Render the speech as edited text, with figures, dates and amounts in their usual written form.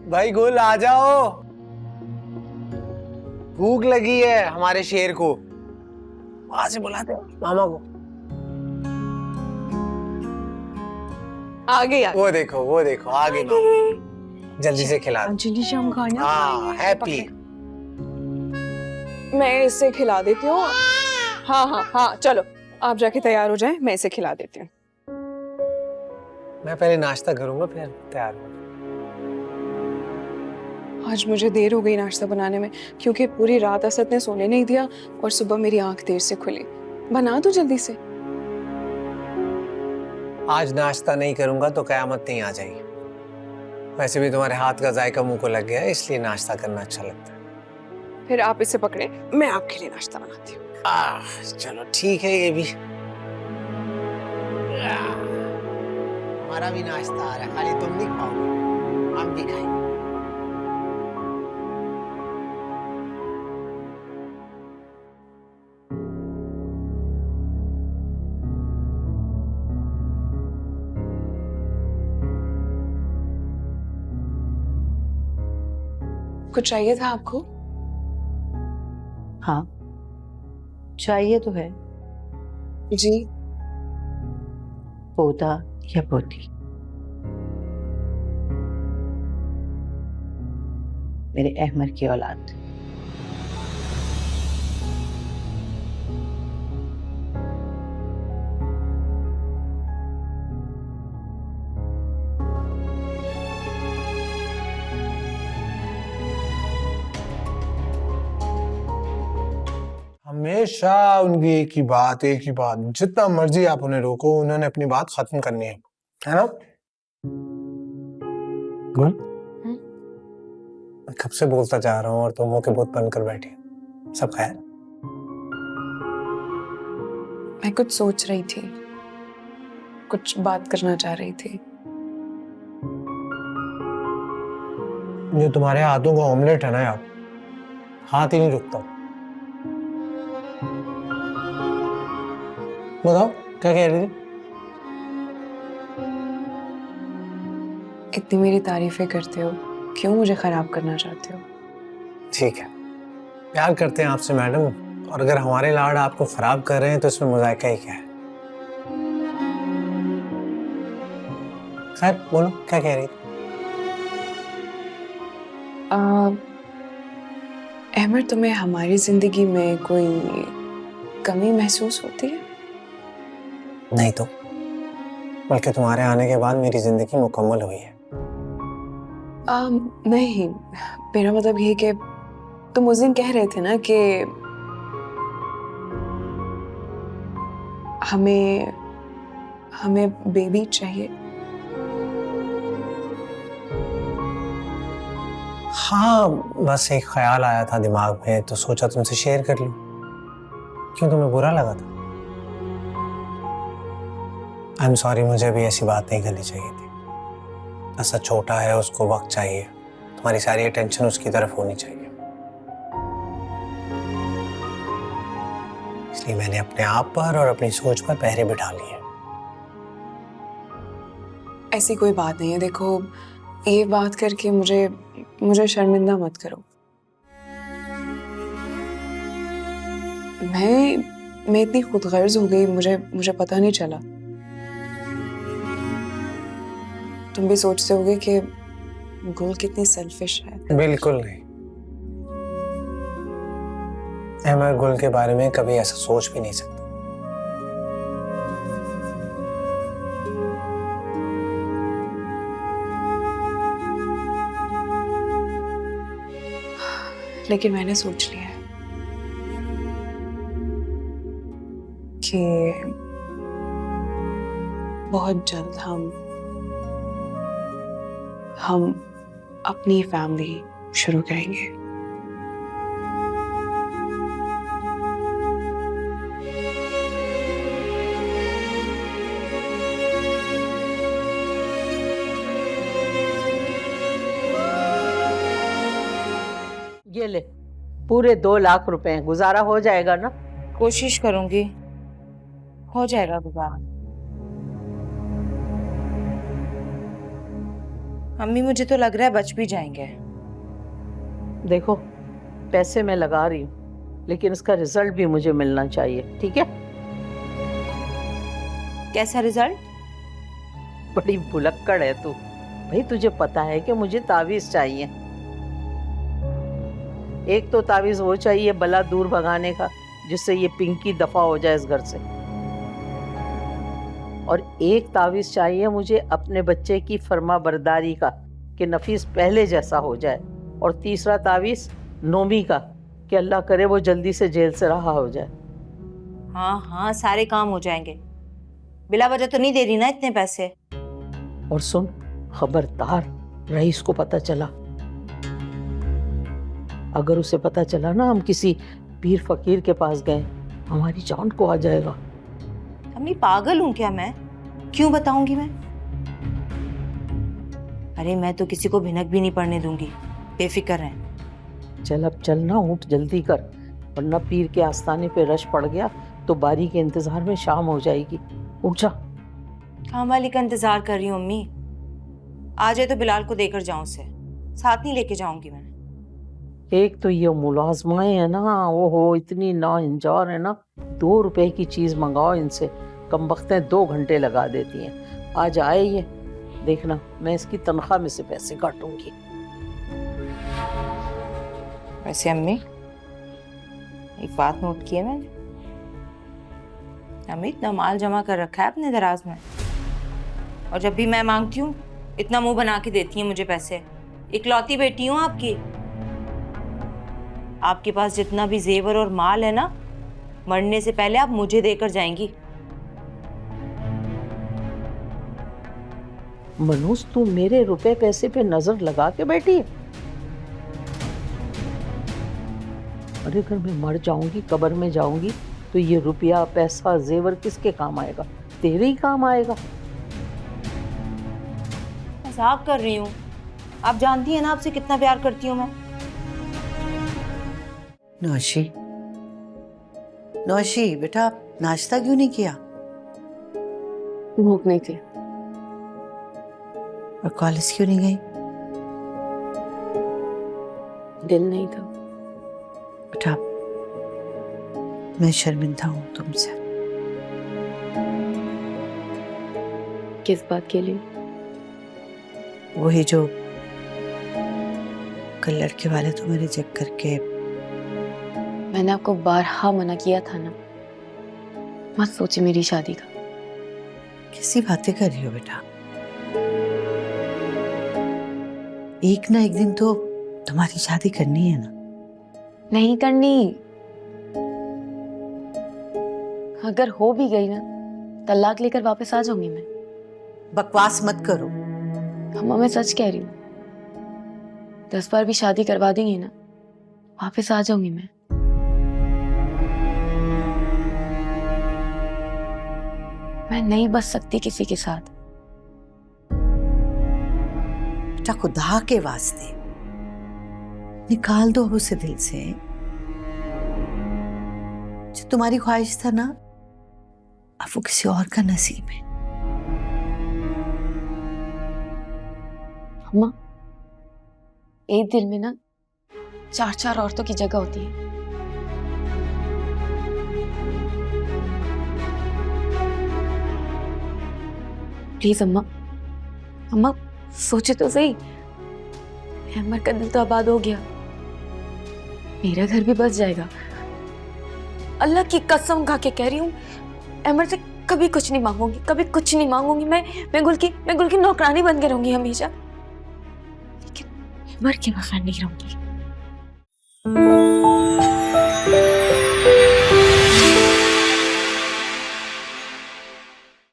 भाई गुल आ जाओ, भूख लगी है हमारे शेर को। वहां से बुलाते हो मामा को। आ गई। वो देखो आ गई मामा। जल्दी से खिला दो। अंजलि शाम खाना। हाँ हैप्पी। मैं इसे खिला देती हूँ। हाँ हाँ हाँ चलो आप जाके तैयार हो जाएं, मैं इसे खिला देती हूँ। मैं पहले नाश्ता करूंगा फिर तैयार हूँ। आज मुझे देर हो गई नाश्ता बनाने में, क्योंकि पूरी रात असद ने सोने नहीं दिया और सुबह मेरी आंख देर से खुली। बना दो जल्दी से। आज नाश्ता नहीं करूंगा तो कयामत नहीं आ जाएगी। वैसे भी तुम्हारे हाथ का जायका मुंह को लग गया है, इसलिए नाश्ता करना अच्छा लगता है। फिर आप इसे पकड़े, मैं आपके लिए नाश्ता बनाती हूँ। चलो ठीक है, ये भी हमारा भी नाश्ता आ रहा है, खाली तुम नहीं खाओगे, हम भी खाएंगे। कुछ चाहिए था आपको? हाँ चाहिए तो है। जी। पोता या पोती? मेरे अहमद की औलाद। हमेशा उनकी एक ही बात, जितना मर्जी आप उन्हें रोको, उन्होंने अपनी बात खत्म करनी है ना? गुल, मैं कब से बोलता जा रहा हूँ और तुम मुंह के बहुत बनकर बैठी। सब खैर? मैं कुछ सोच रही थी, कुछ बात करना चाह रही थी। ये तुम्हारे हाथों का ऑमलेट है ना यार, हाथ ही नहीं रुकता। बताओ क्या कह रही थी? इतनी मेरी तारीफें करते हो, क्यों मुझे खराब करना चाहते हो? ठीक है, प्यार करते हैं आपसे मैडम, और अगर हमारे लाड आपको खराब कर रहे हैं तो इसमें मजाक ही क्या है? खैर बोलो क्या कह रही थी? अहमद, तुम्हें हमारी जिंदगी में कोई कमी महसूस होती है? नहीं तो, बल्कि तुम्हारे आने के बाद मेरी जिंदगी मुकम्मल हुई है। नहीं, मेरा मतलब ये कि तुम उस दिन कह रहे थे ना कि हमें हमें बेबी चाहिए। हाँ, बस एक ख्याल आया था दिमाग में तो सोचा तुमसे शेयर कर लूं। क्यों, तुम्हें बुरा लगा था? आई एम सॉरी, मुझे भी ऐसी बात नहीं करनी चाहिए थी। ऐसा छोटा है, उसको वक्त चाहिए, तुम्हारी सारी अटेंशन उसकी तरफ होनी चाहिए, इसलिए मैंने अपने आप पर और अपनी सोच पर पहरे बिठा लिए। ऐसी कोई बात नहीं है। देखो, ये बात करके मुझे शर्मिंदा मत करो। मैं इतनी खुदगर्ज हो गई, मुझे पता नहीं चला। तुम भी सोचते होगे कि गुल कितनी सेल्फिश है। बिल्कुल नहीं, मैं गुल के बारे में कभी ऐसा सोच भी नहीं सकता। लेकिन मैंने सोच लिया है कि बहुत जल्द हम अपनी फैमिली शुरू करेंगे। ये ले, पूरे 2 लाख रुपए हैं, गुजारा हो जाएगा ना? कोशिश करूंगी, हो जाएगा गुजारा। अम्मी मुझे तो लग रहा है बच भी जाएंगे। देखो, पैसे मैं लगा रही हूँ, लेकिन इसका रिजल्ट भी मुझे मिलना चाहिए, ठीक है? कैसा रिजल्ट? बड़ी भुलक्कड़ है तू। भाई तुझे पता है कि मुझे तावीज चाहिए। एक तो तावीज वो चाहिए बला दूर भगाने का, जिससे ये पिंकी दफा हो जाए इस घर से, और एक तावीज चाहिए मुझे अपने बच्चे की फर्मा बरदारी का कि नफीस पहले जैसा हो जाए, और तीसरा तावीज नोमी का कि अल्लाह करे वो जल्दी से जेल से रहा हो जाए। हाँ हाँ, सारे काम हो जाएंगे। बिला वजह तो नहीं दे रही ना इतने पैसे। और सुन, खबरदार, रईस को पता चला, अगर उसे पता चला ना हम किसी पीर फकीर के पास गए, हमारी जान को आ जाएगा। अम्मी पागल हूं क्या मैं? क्यों बताऊंगी मैं? अरे मैं तो किसी को भिनक भी नहीं पड़ने दूंगी, बेफिक्र रहें। चल अब चल ना, उठ जल्दी कर, वरना पीर के आस्थाने पे रश पड़ गया तो बारी के इंतजार में शाम हो जाएगी। उठ जा। काम वाली का इंतजार कर रही हूँ अम्मी। आ जाए तो बिलाल को देकर जाऊं उसे, साथ नहीं लेके जाऊंगी मैं। एक तो ये मुलाजमाएं है ना, वो हो इतनी ना इंजार है ना, 2 रुपए की चीज मंगाओ इनसे, कमबख्तें 2 घंटे लगा देती हैं। आज आए ये, देखना मैं इसकी तनख्वाह में से पैसे काटूंगी। वैसे अम्मी एक बात नोट की है मैंने, अम्मी इतना माल जमा कर रखा है अपने दराज में, और जब भी मैं मांगती हूँ इतना मुंह बना के देती है मुझे पैसे। इकलौती बेटी हूँ आपकी। आपके पास जितना भी जेवर और माल है ना, मरने से पहले आप मुझे देकर जाएंगी। मनूस, तू मेरे रुपए पैसे पे नजर लगा के बैठी है? अरे अगर मैं मर जाऊंगी, कब्र में जाऊंगी, तो ये रुपया पैसा जेवर किसके काम आएगा? तेरे ही काम आएगा। मजाक कर रही हूँ, आप जानती हैं ना आपसे कितना प्यार करती हूँ मैं। नौशी, नौशी बेटा, आप नाश्ता क्यों नहीं किया? भूख नहीं थी। और कॉलेज क्यों नहीं गई? दिल नहीं था। बेटा मैं शर्मिंदा हूँ तुमसे। किस बात के लिए? वही जो कल लड़के वाले तो मेरे चेक करके। मैंने आपको बारहा मना किया था ना, मत सोचे मेरी शादी का। कैसी बातें कर रही हो बेटा? एक ना एक दिन तो तुम्हारी शादी करनी है ना? नहीं करनी। अगर हो भी गई ना, तलाक लेकर वापस आ जाऊंगी मैं। बकवास मत करो। अम्मा मैं सच कह रही हूँ, 10 बार भी शादी करवा देंगी ना, वापस आ जाऊंगी मैं। मैं नहीं बच सकती किसी के साथ। बेटा खुदा के वास्ते निकाल दो उसे दिल से। जो तुम्हारी ख्वाहिश था ना, अब वो किसी और का नसीब है। अम्मा, एक दिल में ना 4-4 औरतों की जगह होती है। प्लीज अम्मा, अम्मा सोचे तो सही। अमर का दिल तो आबाद हो गया, मेरा घर भी बस जाएगा। अल्लाह की कसम खा के कह रही हूँ, अमर से कभी कुछ नहीं मांगूंगी, कभी कुछ नहीं मांगूंगी। मैं गुल की नौकरानी बन के रहूंगी हमेशा, लेकिन अमर के बगैर नहीं रहूंगी।